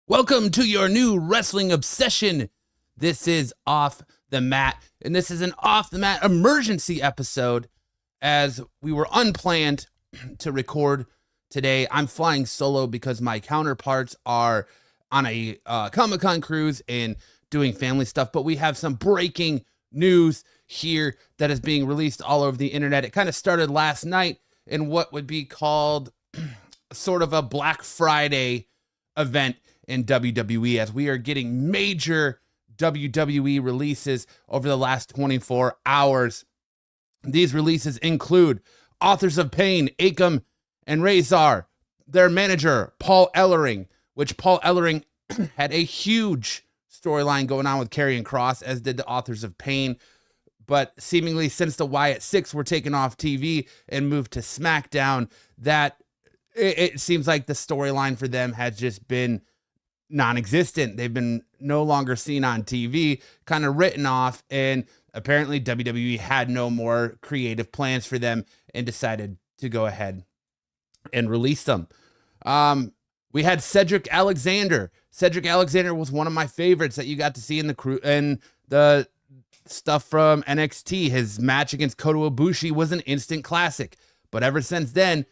Welcome to your new wrestling obsession. This is Off the Mat, and this is an Off the Mat emergency episode as we were unplanned to record today. I'm flying solo because my counterparts are on a Comic-Con cruise and doing family stuff, but we have some breaking news here that is being released all over the internet. It kind of started last night in what would be called sort of a Black Friday event in WWE, as we are getting major WWE releases over the last 24 hours. These releases include Authors of Pain, Akam and Razor, their manager, Paul Ellering, which Paul Ellering had a huge storyline going on with Karrion Kross, as did the Authors of Pain. But seemingly since the Wyatt Six were taken off TV and moved to SmackDown, that it seems like the storyline for them has just been non-existent. They've been no longer seen on TV, kind of written off, and apparently WWE had no more creative plans for them and decided to go ahead and release them. We had Cedric Alexander. Cedric Alexander was one of my favorites that you got to see in the crew and the stuff from NXT. His match against Kota Ibushi was an instant classic, but ever since then,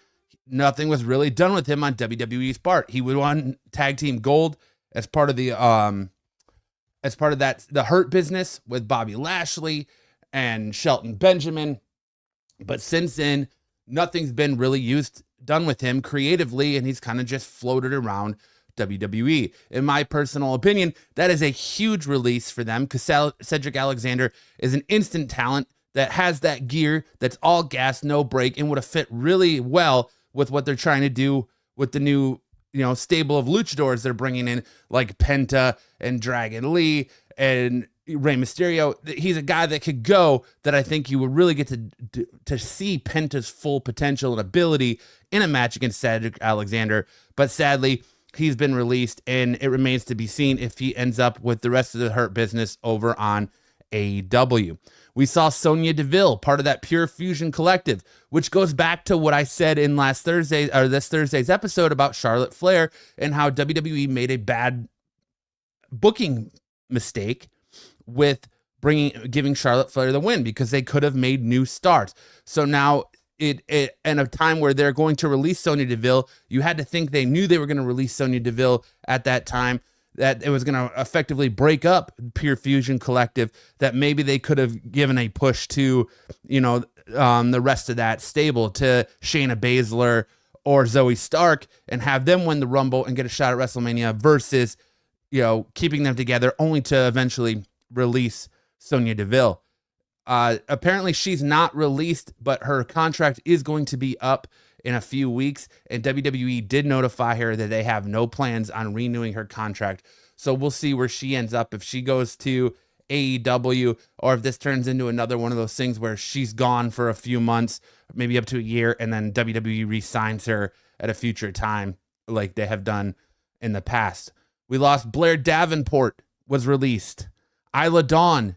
nothing was really done with him on WWE's part. He would won Tag Team Gold as part of the the Hurt Business with Bobby Lashley and Shelton Benjamin. But since then, nothing's been really done with him creatively, and he's kind of just floated around WWE. In my personal opinion, that is a huge release for them, because Cedric Alexander is an instant talent that has that gear that's all gas, no brake, and would have fit really well with what they're trying to do with the new, stable of luchadors they're bringing in, like Penta and Dragon Lee and Rey Mysterio. He's a guy that could go, that I think you would really get to see Penta's full potential and ability in a match against Cedric Alexander. But sadly, he's been released, and it remains to be seen if he ends up with the rest of the Hurt Business over on AEW. We saw Sonya Deville, part of that Pure Fusion collective, which goes back to what I said in this Thursday's episode about Charlotte Flair and how WWE made a bad booking mistake with giving Charlotte Flair the win, because they could have made new stars. So now in a time where they're going to release Sonya Deville, you had to think they knew they were going to release Sonya Deville at that time, that it was going to effectively break up Pure Fusion Collective, that maybe they could have given a push to, the rest of that stable, to Shayna Baszler or Zoe Stark, and have them win the Rumble and get a shot at WrestleMania, versus, keeping them together only to eventually release Sonya Deville. Apparently she's not released, but her contract is going to be up in a few weeks, and WWE did notify her that they have no plans on renewing her contract. So we'll see where she ends up, if she goes to AEW, or if this turns into another one of those things where she's gone for a few months, maybe up to a year, and then WWE re-signs her at a future time, like they have done in the past. We lost Blair Davenport, was released. Isla Dawn,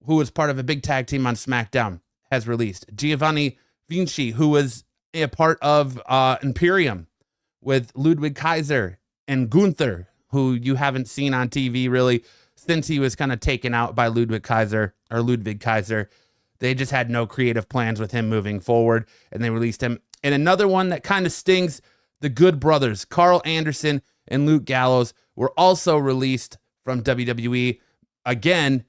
who was part of a big tag team on SmackDown, has released. Giovanni Vinci, who was a part of Imperium with Ludwig Kaiser and Gunther, who you haven't seen on TV really since he was kind of taken out by Ludwig Kaiser. They just had no creative plans with him moving forward, and they released him. And another one that kind of stings, the Good Brothers, Carl Anderson and Luke Gallows, were also released from WWE. Again,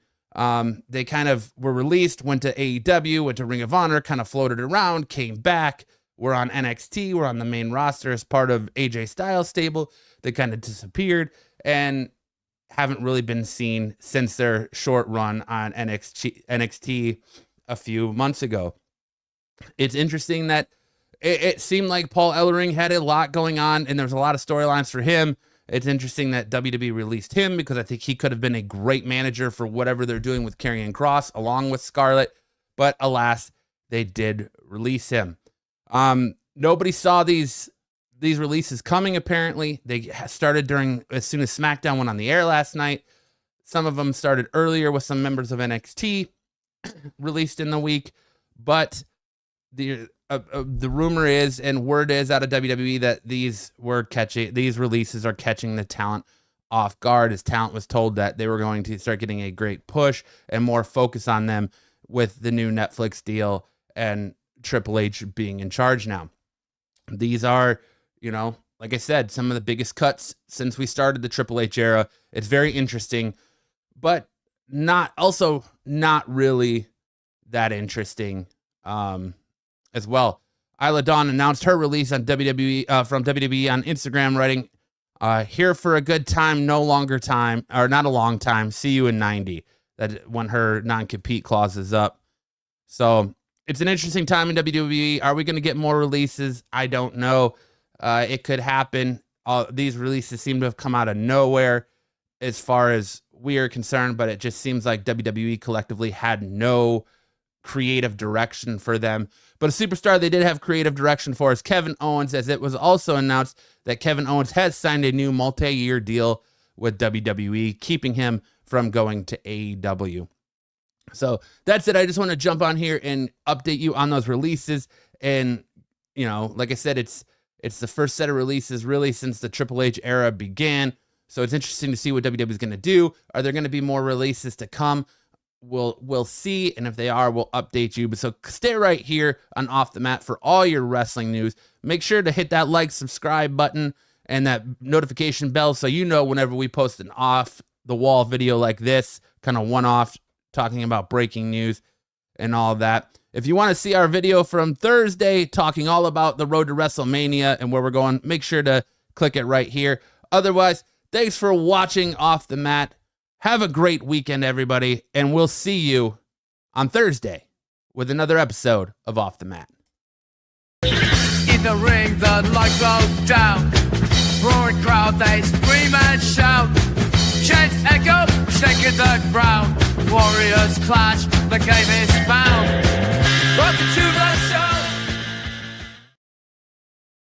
they kind of were released, went to AEW, went to Ring of Honor, kind of floated around, came back. We're on NXT, we're on the main roster as part of AJ Styles' stable. They kind of disappeared and haven't really been seen since their short run on NXT a few months ago. It's interesting that it seemed like Paul Ellering had a lot going on, and there's a lot of storylines for him. It's interesting that WWE released him, because I think he could have been a great manager for whatever they're doing with Karrion Kross along with Scarlett, but alas, they did release him. Nobody saw these releases coming, apparently. They started as soon as SmackDown went on the air last night. Some of them started earlier with some members of NXT released in the week, but the rumor is, and word is out of WWE, that these releases are catching the talent off guard. His talent was told that they were going to start getting a great push and more focus on them with the new Netflix deal and Triple H being in charge now. These are, like I said, some of the biggest cuts since we started the Triple H era. It's very interesting, but not really that interesting as well. Isla Dawn announced her release on WWE from WWE on Instagram, writing, "Here for a good time, no longer time, or not a long time. See you in 90." That when her non-compete clause is up. So it's an interesting time in WWE. Are we going to get more releases? I don't know. It could happen. These releases seem to have come out of nowhere as far as we are concerned, but it just seems like WWE collectively had no creative direction for them. But a superstar they did have creative direction for is Kevin Owens, as it was also announced that Kevin Owens has signed a new multi-year deal with WWE, keeping him from going to AEW. So that's it. I just want to jump on here and update you on those releases. And, like I said, it's the first set of releases really since the Triple H era began. So it's interesting to see what WWE is going to do. Are there going to be more releases to come? We'll see, and if they are, we'll update you. But so stay right here on Off the Mat for all your wrestling news. Make sure to hit that like, subscribe button and that notification bell so you know whenever we post an off-the-wall video like this, kind of one-off, talking about breaking news and all that. If you want to see our video from Thursday talking all about the road to WrestleMania and where we're going, make sure to click it right here. Otherwise, thanks for watching Off the Mat. Have a great weekend, everybody, and we'll see you on Thursday with another episode of Off the Mat. In the ring, the lights go down. Roaring crowd, they scream and shout. Chants echo, shaking the ground. Warriors clash, the game is found. Welcome to